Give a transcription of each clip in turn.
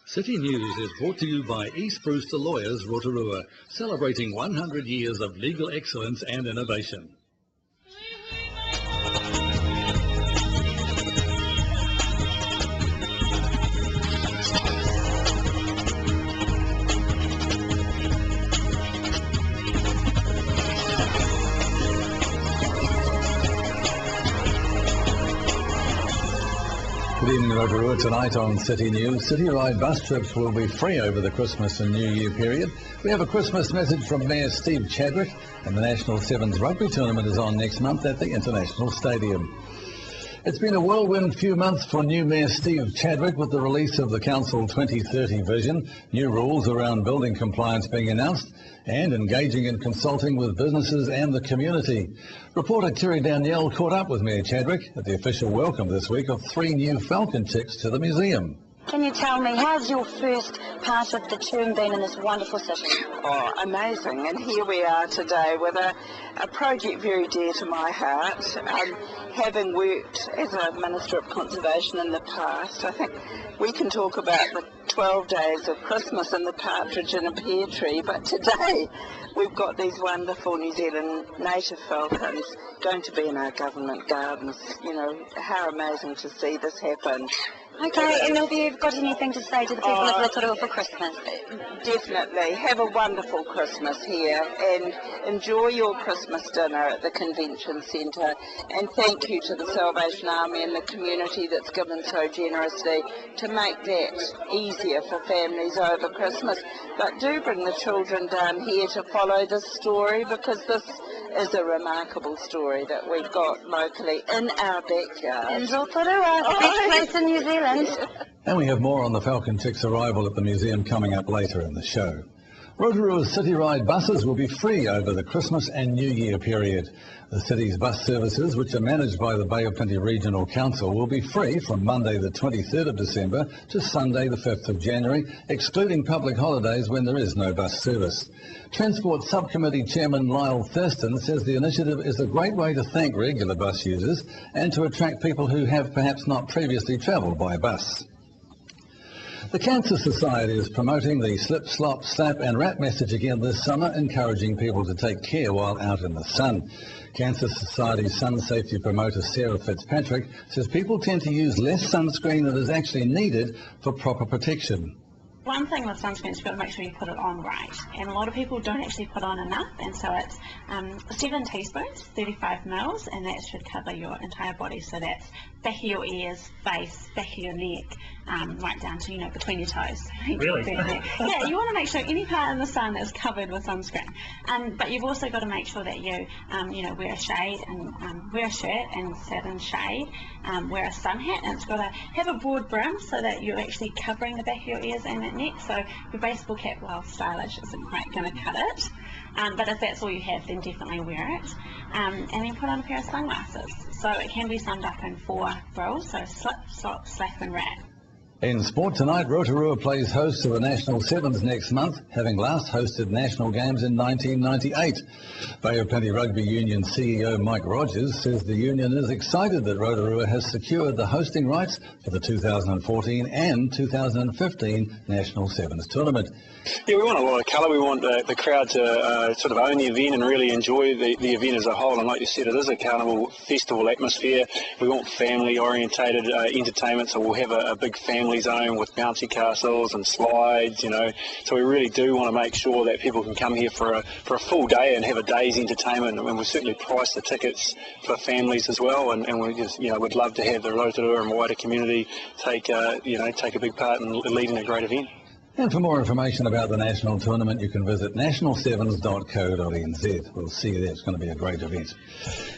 City News is brought to you by East Brewster Lawyers, Rotorua, celebrating 100 years of legal excellence and innovation. Good evening, Rotorua. Tonight on City News, City Ride bus trips will be free over the Christmas and New Year period. We have a Christmas message from Mayor Steve Chadwick, and the National Sevens Rugby Tournament is on next month at the International Stadium. It's been a whirlwind few months for new Mayor Steve Chadwick with the release of the Council 2030 vision, new rules around building compliance being announced, and engaging in consulting with businesses and the community. Reporter Terry Danielle caught up with Mayor Chadwick at the official welcome this week of 3 new Falcon chicks to the museum. Can you tell me, how's your first part of the term been in this wonderful city? Oh, amazing. And here we are today with a project very dear to my heart. Having worked as a Minister of Conservation in the past, I think we can talk about the 12 days of Christmas and the partridge in a pear tree, but today we've got these wonderful New Zealand native falcons going to be in our government gardens. You know, how amazing to see this happen. Okay, and have you got anything to say to the people of Rotorua for Christmas? Definitely. Have a wonderful Christmas here and enjoy your Christmas dinner at the Convention Centre. And thank you to the Salvation Army and the community that's given so generously to make that easier for families over Christmas. But do bring the children down here to follow this story, because this is a remarkable story that we've got locally in our backyard. In Rotorua, the best place in New Zealand. And we have more on the Falcon Chicks' arrival at the museum coming up later in the show. Rotorua's City Ride buses will be free over the Christmas and New Year period. The city's bus services, which are managed by the Bay of Plenty Regional Council, will be free from Monday the 23rd of December to Sunday the 5th of January, excluding public holidays when there is no bus service. Transport Subcommittee Chairman Lyle Thurston says the initiative is a great way to thank regular bus users and to attract people who have perhaps not previously travelled by bus. The Cancer Society is promoting the slip, slop, slap and wrap message again this summer, encouraging people to take care while out in the sun. Cancer Society's sun safety promoter Sarah Fitzpatrick says people tend to use less sunscreen than is actually needed for proper protection. One thing with sunscreen is you've got to make sure you put it on right, and a lot of people don't actually put on enough, and so it's 7 teaspoons, 35 mils, and that should cover your entire body. So that's back of your ears, face, back of your neck, right down to, you know, between your toes. Really? Yeah, you want to make sure any part in the sun is covered with sunscreen. But you've also got to make sure that you, wear a shade and wear a shirt and sit in shade, wear a sun hat, and it's got to have a broad brim so that you're actually covering the back of your ears and that neck. So your baseball cap, while stylish, isn't quite going to cut it. But if that's all you have, then definitely wear it. And then put on a pair of sunglasses. So it can be summed up in 4 rules, so slip, slop, slap and wrap. In sport tonight, Rotorua plays host to the National Sevens next month, having last hosted national games in 1998. Bay of Plenty Rugby Union CEO Mike Rogers says the union is excited that Rotorua has secured the hosting rights for the 2014 and 2015 National Sevens tournament. Yeah, we want a lot of colour. We want the crowd to sort of own the event and really enjoy the event as a whole. And like you said, it is a carnival festival atmosphere. We want family-orientated entertainment, so we'll have a big family zone with bouncy castles and slides, you know. So we really do want to make sure that people can come here for a full day and have a day's entertainment. And we certainly price the tickets for families as well. And we just, would love to have the Rotorua and wider community take a big part in leading a great event. And for more information about the national tournament, you can visit nationalsevens.co.nz. We'll see you there. It's going to be a great event.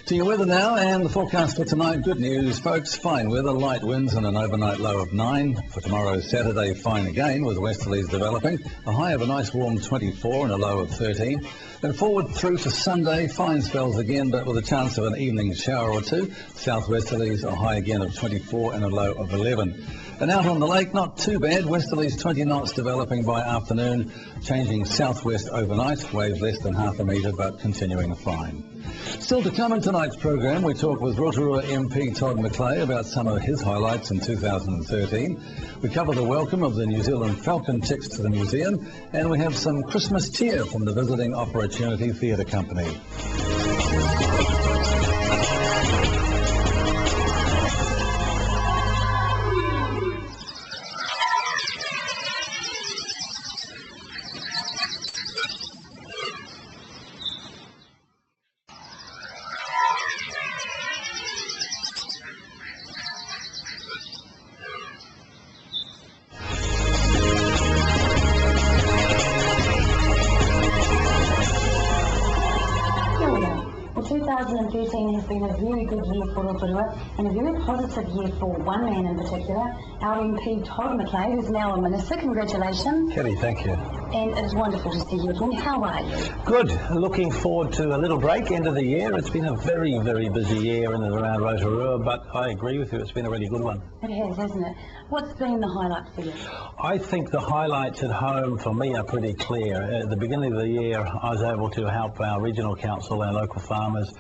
To your weather now and the forecast for tonight. Good news, folks. Fine weather, light winds and an overnight low of 9. For tomorrow, Saturday, fine again with westerlies developing. A high of a nice warm 24 and a low of 13. Then forward through to Sunday, fine spells again, but with a chance of an evening shower or two. Southwesterlies, a high again of 24 and a low of 11. And out on the lake, not too bad. Westerlies 20 knots developing. developing by afternoon, changing southwest overnight, waves less than half a metre but continuing fine. Still to come in tonight's programme, we talk with Rotorua MP Todd McClay about some of his highlights in 2013. We cover the welcome of the New Zealand falcon ticks to the museum, and we have some Christmas cheer from the visiting Opportunity Theatre Company. Well, 2013 has been a very good year for Rotorua and a very positive year for one man in particular, our MP Todd McClay, who's now a minister. Congratulations. Kelly, thank you. And it's wonderful to see you again. How are you? Good. Looking forward to a little break, end of the year. It's been a very, very busy year in and around Rotorua, but I agree with you, it's been a really good one. It has, hasn't it? What's been the highlight for you? I think the highlights at home for me are pretty clear. At the beginning of the year, I was able to help our regional council and local farmers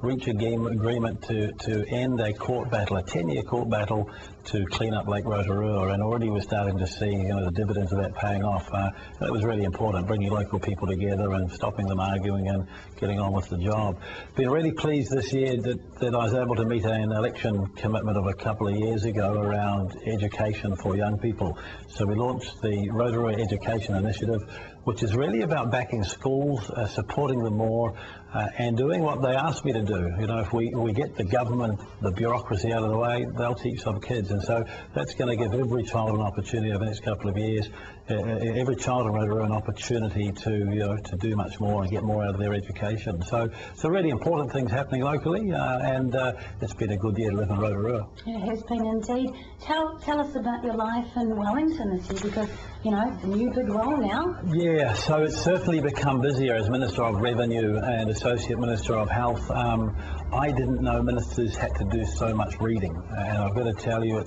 reach an agreement to end a court battle, a 10-year court battle to clean up Lake Rotorua, and already we're starting to see the dividends of that paying off. That was really important, bringing local people together and stopping them arguing and getting on with the job. Been really pleased this year that I was able to meet an election commitment of a couple of years ago around education for young people. So we launched the Rotorua Education Initiative, which is really about backing schools, supporting them more, and doing what they asked me to do. If we get the government, the bureaucracy out of the way, they'll teach some kids. And so that's going to give every child an opportunity over the next couple of years, every child in Rotorua an opportunity to do much more and get more out of their education. So really important things happening locally, and it's been a good year to live in Rotorua. It has been indeed. Tell us about your life in Wellington this year, because, it's a new big role now. Yeah, so it's certainly become busier as Minister of Revenue and Associate Minister of Health. I didn't know ministers had to do so much reading, and I've got to tell you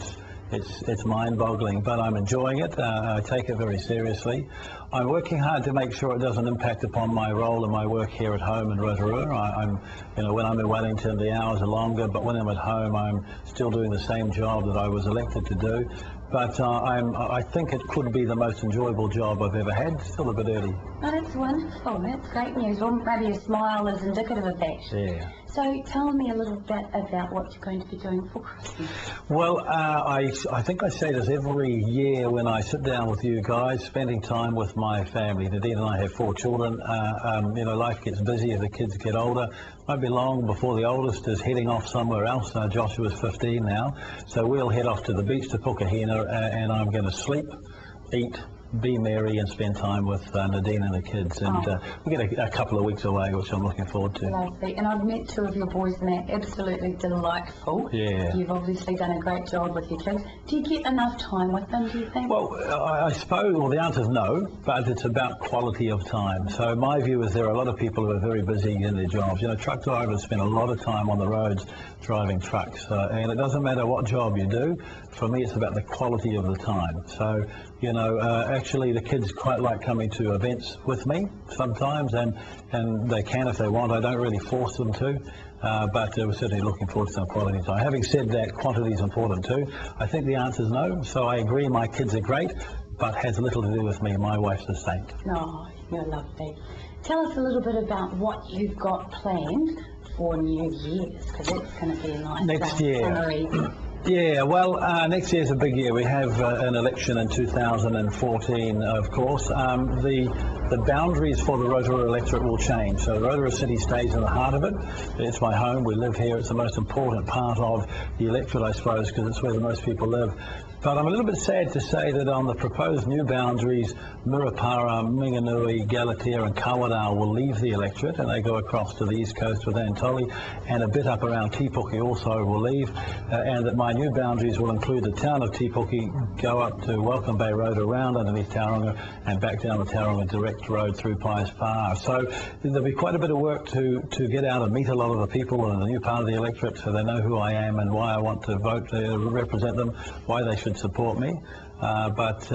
it's mind-boggling, but I'm enjoying it. I take it very seriously. I'm working hard to make sure it doesn't impact upon my role and my work here at home in Rotorua. When I'm in Wellington, the hours are longer, but when I'm at home, I'm still doing the same job that I was elected to do. But I think it could be the most enjoyable job I've ever had. Still a bit early. Oh, that's wonderful. That's great news. Well, maybe a smile is indicative of that. Yeah. So tell me a little bit about what you're going to be doing for Christmas. Well, I think I say this every year when I sit down with you guys, spending time with my family. Nadine and I have 4 children. Life gets busy as the kids get older. Won't be long before the oldest is heading off somewhere else. Joshua's 15 now. So we'll head off to the beach to Pukahina, and I'm going to sleep, eat, be merry and spend time with Nadine and the kids, and we get a couple of weeks away, which I'm looking forward to. Lovely. And I've met 2 of your boys and they're absolutely delightful. Yeah. You've obviously done a great job with your kids. Do you get enough time with them, do you think? Well, I suppose, the answer is no, but it's about quality of time. So my view is there are a lot of people who are very busy in their jobs. Truck drivers spend a lot of time on the roads driving trucks, and it doesn't matter what job you do. For me, it's about the quality of the time. So, actually the kids quite like coming to events with me sometimes, and they can if they want. I don't really force them to, but we're certainly looking forward to some quality time. Having said that, quantity is important too. I think the answer is no. So I agree, my kids are great, but has little to do with me. My wife's a saint. Oh, you're lovely. Tell us a little bit about what you've got planned for New Year's, because that's going to be a nice next year. Summary. Yeah, well, next year's a big year. We have an election in 2014, of course. The boundaries for the Rotorua electorate will change. So Rotorua City stays in the heart of it. It's my home. We live here. It's the most important part of the electorate, I suppose, because it's where the most people live. But I'm a little bit sad to say that on the proposed new boundaries, Mirapara, Minganui, Galatea and Kawadao will leave the electorate, and they go across to the east coast with Antoli, and a bit up around Tipuki also will leave, and that my new boundaries will include the town of Tipuki, go up to Welcome Bay Road around underneath Tauranga, and back down the Tauranga direct road through Pies Par. So there'll be quite a bit of work to get out and meet a lot of the people in the new part of the electorate, so they know who I am and why I want to vote to represent them, why they should support me. but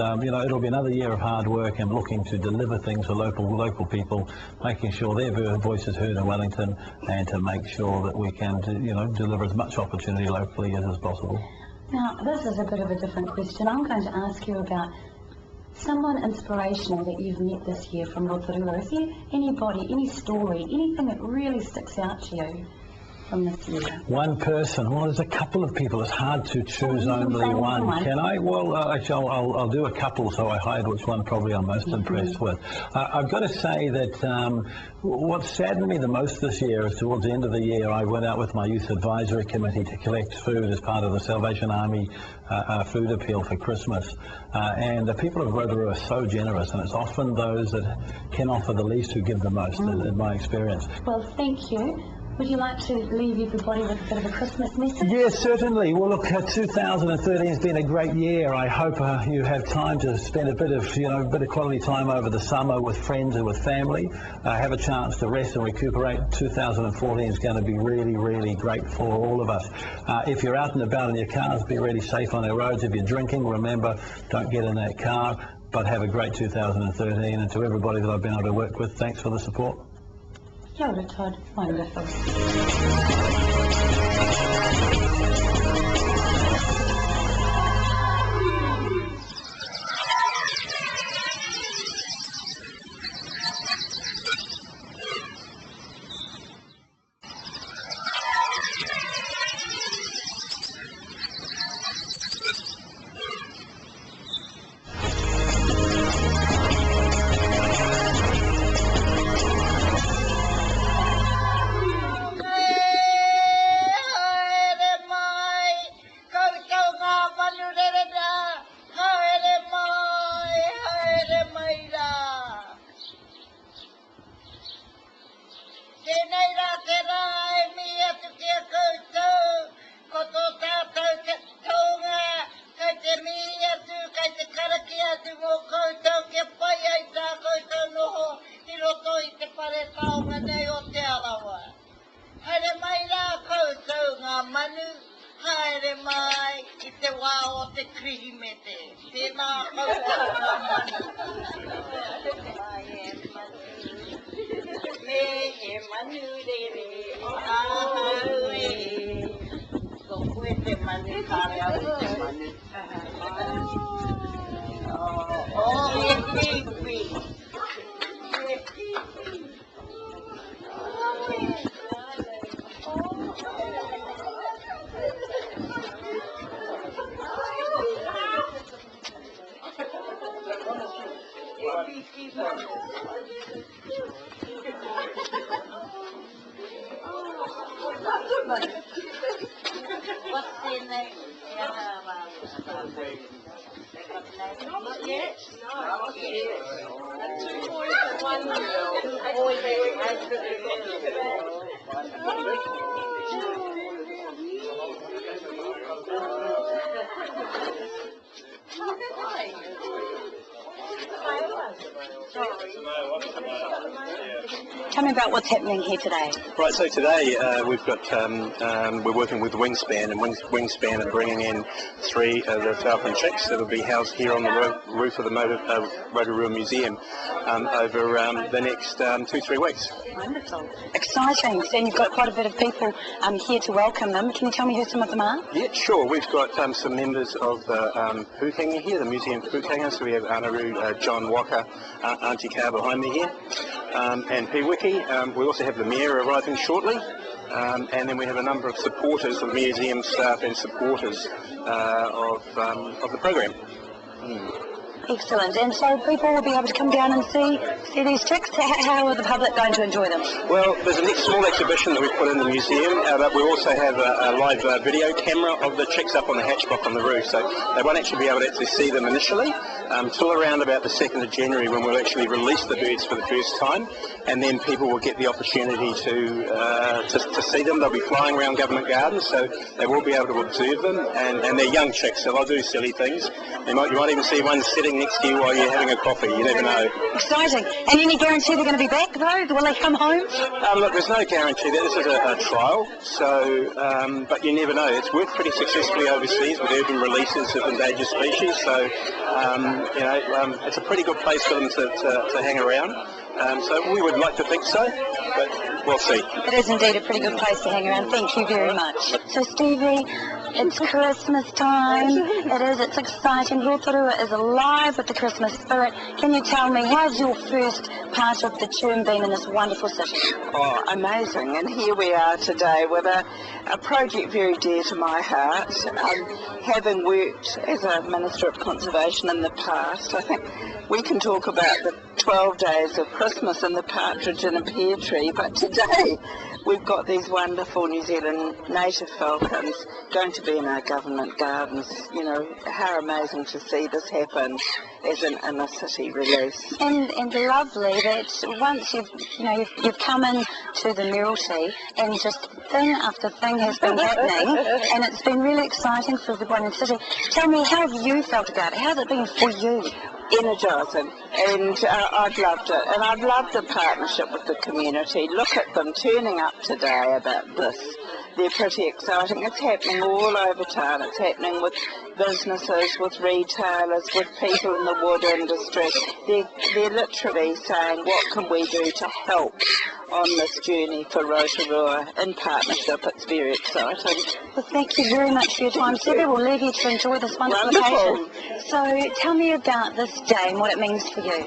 it'll be another year of hard work and looking to deliver things for local people, making sure their voice is heard in Wellington, and to make sure that we can deliver as much opportunity locally as possible. Now, this is a bit of a different question. I'm going to ask you about someone inspirational that you've met this year from Rotorua. Is there anybody, any story, anything that really sticks out to you from this year? One person. Well, there's a couple of people. It's hard to choose only one. Can I? Well, actually, I'll do a couple, so I hide which one probably I'm most impressed with. I've got to say that what saddened me the most this year is towards the end of the year, I went out with my Youth Advisory Committee to collect food as part of the Salvation Army food appeal for Christmas. And the people of Rotorua are so generous, and it's often those that can offer the least who give the most, in my experience. Well, thank you. Would you like to leave everybody with a bit of a Christmas message? Yes, certainly. Well, look, 2013 has been a great year. I hope you have time to spend a bit of quality time over the summer with friends and with family. Have a chance to rest and recuperate. 2014 is going to be really, really great for all of us. If you're out and about in your cars, be really safe on our roads. If you're drinking, remember, don't get in that car. But have a great 2013. And to everybody that I've been able to work with, thanks for the support. Kia ora, Todd. Wonderful. Tell me about what's happening here today. Right, so today we've got we're working with Wingspan, and Wingspan are bringing in 3 of the falcon chicks that will be housed here on the roof of the Rotorua Museum over the next 2-3 weeks. Wonderful. Exciting. And you've got quite a bit of people here to welcome them. Can you tell me who some of them are? Yeah, sure. We've got some members of the Pūkenga here, the Museum Pūkenga. So we have Anaru, John Walker, Auntie Car behind me here, and Piwiki. We also have the Mayor arriving shortly, and then we have a number of supporters, of museum staff and supporters of the program. Excellent. And so people will be able to come down and see these chicks. How are the public going to enjoy them? Well, there's a small exhibition that we've put in the museum, but we also have a live video camera of the chicks up on the hatchback on the roof, so they won't actually be able to actually see them initially till around about the 2nd of January, when we'll actually release the birds for the first time, and then people will get the opportunity to see them. They'll be flying around government gardens, so they will be able to observe them, and they're young chicks, so they'll do silly things. You might even see one sitting again next year while you're having a coffee. You never know. Exciting. And any guarantee they're going to be back, though? Will they come home? Look, there's no guarantee that this is a trial, so but you never know. It's worked pretty successfully overseas with urban releases of endangered species, so it's a pretty good place for them to hang around. So we would like to think so, but we'll see. It is indeed a pretty good place to hang around. Thank you very much. So Stevie, it's Christmas time. It is, it's exciting. Rotorua is alive with the Christmas spirit. Can you tell me, how's your first part of the term been in this wonderful city? Oh, amazing. And here we are today with a project very dear to my heart. Having worked as a Minister of Conservation in the past, I think we can talk about the 12 days of Christmas and the partridge in a pear tree, but today we've got these wonderful New Zealand native falcons going to be in our government gardens. You know, how amazing to see this happen as an inner city release. And lovely that once you've come in to the Mayoralty and just thing after thing has been happening, and it's been really exciting for everyone in the city. Tell me, how have you felt about it? How's it been for you? Energising, and I've loved it, and I've loved the partnership with the community. Look at them turning up today about this. They're pretty exciting. It's happening all over town. It's happening with businesses, with retailers, with people in the wood industry. They're literally saying, what can we do to help on this journey for Rotorua in partnership? It's very exciting. Well, thank you very much for your time, Sylvia. We'll leave you to enjoy this wonderful occasion. So tell me about this day and what it means for you.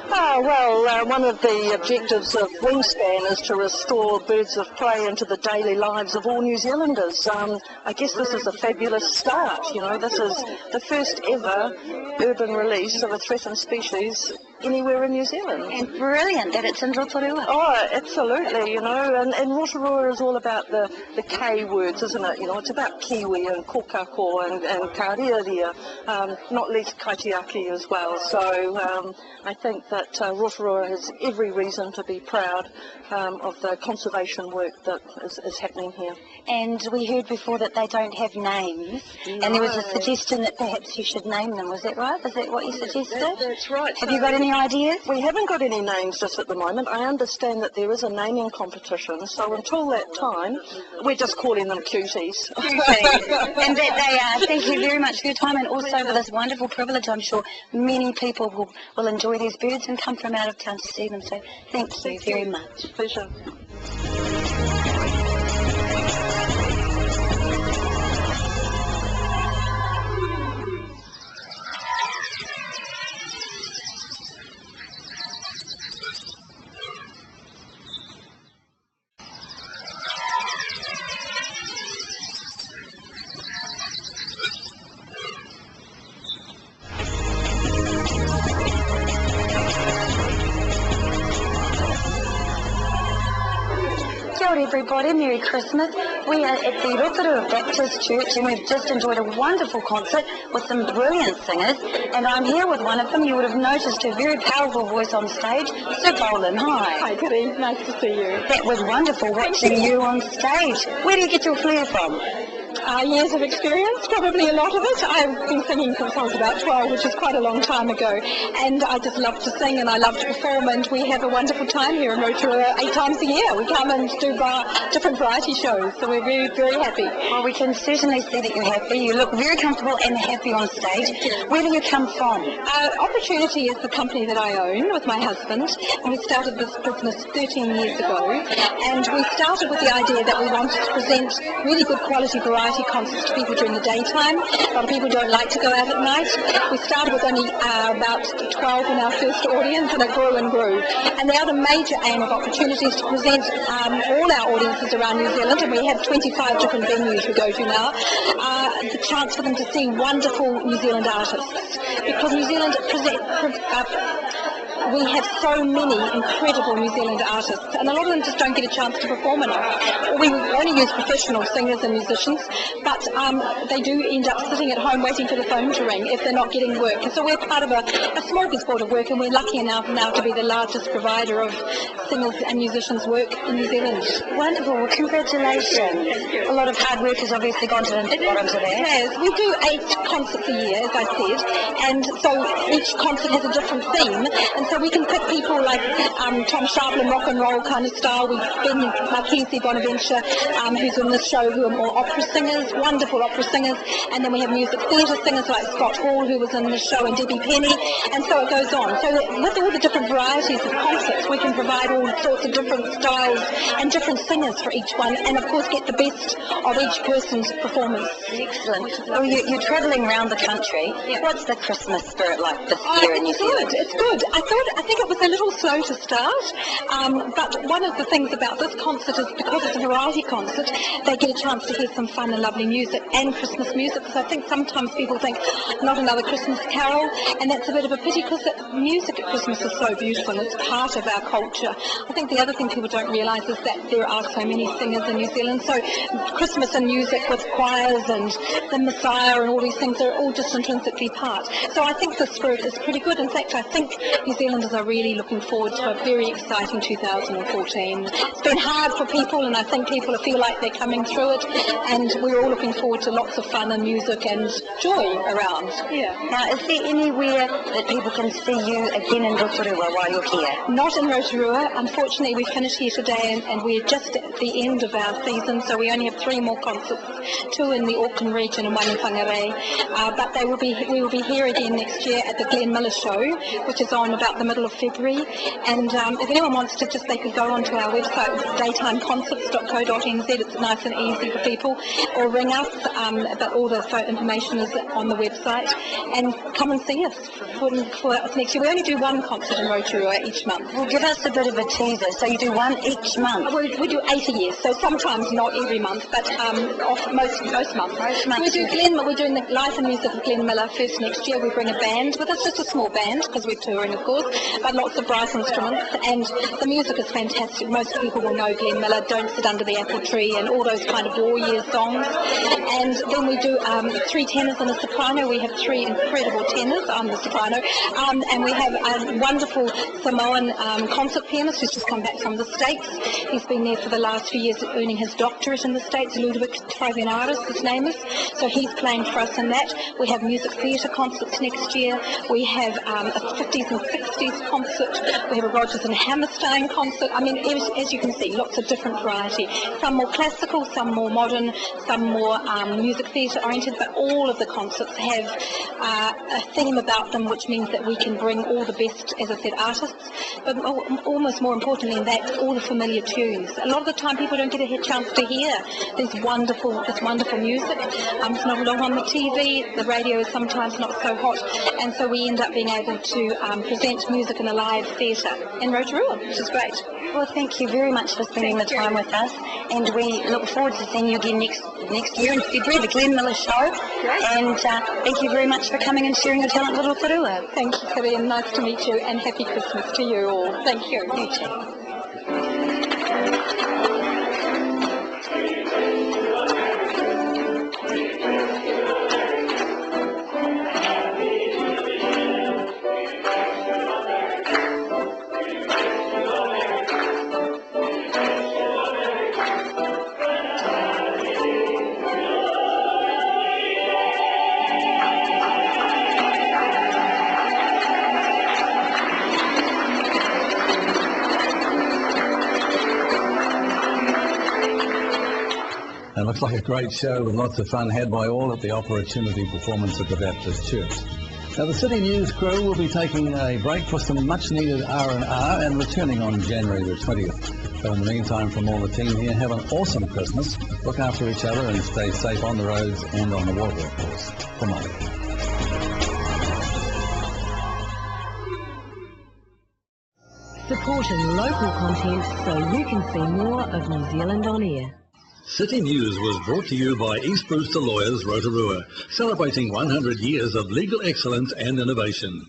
One of the objectives of Wingspan is to restore birds of prey into the daily lives of all New Zealanders. I guess this is a fabulous start. You know, this is the first ever urban release of a threatened species anywhere in New Zealand. And brilliant that it's in Rotorua. Oh, absolutely, you know, and Rotorua is all about the K words, isn't it? You know, it's about kiwi and kokako and karearea, not least kaitiaki as well. So I think that Rotorua has every reason to be proud of the conservation work that is happening here. And we heard before that they don't have names, and there was a suggestion that perhaps you should name them. Was that right? Is that what you suggested? That's right. Have you got any ideas? We haven't got any names just at the moment. I understand that there is a naming competition, so until that time, we're just calling them cuties. And that they are. Thank you very much for your time, and also for this wonderful privilege. I'm sure many people will enjoy these birds and come from out of town to see them, so thank you very much. Pleasure. Everybody, Merry Christmas. We are at the Rotorua Baptist Church and we've just enjoyed a wonderful concert with some brilliant singers, and I'm here with one of them. You would have noticed her very powerful voice on stage, Sir Bolin. Hi. Hi, Kitty. Nice to see you. That was wonderful watching you on stage. Where do you get your flair from? Years of experience, probably a lot of it. I've been singing since I was about 12, which is quite a long time ago, and I just love to sing and I love to perform, and we have a wonderful time here in Rotorua 8 times a year. We come and do different variety shows, so we're very, very happy. Well, we can certainly see that you're happy. You look very comfortable and happy on stage. Where do you come from? Opportunity is the company that I own with my husband, and we started this business 13 years ago, and we started with the idea that we wanted to present really good quality variety concerts to people during the daytime. A lot of people don't like to go out at night. We started with only about 12 in our first audience, and it grew and grew. And the other major aim of opportunity is to present all our audiences around New Zealand, and we have 25 different venues we go to now, the chance for them to see wonderful New Zealand artists. Because New Zealand we have so many incredible New Zealand artists, and a lot of them just don't get a chance to perform enough. We only use professional singers and musicians, but they do end up sitting at home waiting for the phone to ring if they're not getting work. And so we're part of a smorgasbord of work, and we're lucky enough now to be the largest provider of singers and musicians' work in New Zealand. Wonderful. Well, congratulations. A lot of hard work has obviously gone into that. Yes, we do 8 concerts a year, as I said, and so each concert has a different theme, and so we can pick people like Tom Sharpland, rock and roll kind of style. We've been Marquise Bonaventure, who's in the show, who are more opera singers, wonderful opera singers, and then we have music theatre singers like Scott Hall, who was in the show, and Debbie Penny, and so it goes on. So with all the different varieties of concerts, we can provide all sorts of different styles and different singers for each one, and of course get the best of each person's performance. Excellent. Well, you're travelling around the country. Yeah. What's the Christmas spirit like this year in New Zealand? It's good. I think it was a little slow to start, but one of the things about this concert is because it's a variety concert, they get a chance to hear some fun and lovely music and Christmas music, because I think sometimes people think not another Christmas carol, and that's a bit of a pity because music at Christmas is so beautiful. It's part of our culture. I think the other thing people don't realise is that there are so many singers in New Zealand, so Christmas and music with choirs and the Messiah and all these things are all just intrinsically part. So I think the spirit is pretty good. In fact, I think New Zealanders are really looking forward to a very exciting 2014. It's been hard for people, and I think people feel like they're coming through it, and we're all looking forward to lots of fun and music and joy around. Yeah. Now, is there anywhere that people can see you again in Rotorua while you're here? Not in Rotorua. Unfortunately, we finished here today, and we're just at the end of our season, so we only have 3 more concerts, 2 in the Auckland region and 1 in Whangarei. But we will be here again next year at the Glenn Miller Show, which is on about the middle of February. And if anyone wants to, they could go onto our website, daytimeconcerts.co.nz. It's nice and easy for people, or ring us. But all the information is on the website, and come and see us for next year. We only do 1 concert in Rotorua each month. Well, give us a bit of a teaser. So you do 1 each month? We do 8 a year, so sometimes not every month, but most months. We're doing the live and music of Glenn Miller first next year. We bring a band with us, just a small band, because we're touring, of course, but lots of brass instruments, and the music is fantastic. Most people will know Glenn Miller, Don't Sit Under the Apple Tree, and all those kind of war year songs. And then we do 3 tenors and a soprano. We have 3 incredible tenors. I'm the soprano. And we have a wonderful Samoan concert pianist who's just come back from the States. He's been there for the last few years earning his doctorate in the States. Ludovic Travenaris, his name is. So he's playing for us in that. We have music theatre concerts next year. We have a 50s and 60s concert. We have a Rodgers and Hammerstein concert. I mean, as you can see, lots of different variety. Some more classical, some more modern, some more music theatre oriented, but all of the concerts have a theme about them, which means that we can bring all the best, as I said, artists, but almost more importantly than that, all the familiar tunes. A lot of the time people don't get a chance to hear this wonderful music. It's not a lot on the TV, the radio is sometimes not so hot, and so we end up being able to present music in a live theatre in Rotorua, which is great. Well, thank you very much for spending the time with us, and we look forward to seeing you again next year in February, the Glenn Miller Show. Great. And thank you very much for coming and sharing your talent with Rotorua. Thank you, Kitty, and nice to meet you, and happy Christmas to you all. Thank you. You too. It looks like a great show with lots of fun had by all at the Opportunity performance at the Baptist Church. Now the City News crew will be taking a break for some much needed R&R and returning on January the 20th. So in the meantime, from all the team here, have an awesome Christmas, look after each other and stay safe on the roads and on the water, of course. Good night. Supporting local content so you can see more of New Zealand on air. City News was brought to you by East Brewster Lawyers, Rotorua, celebrating 100 years of legal excellence and innovation.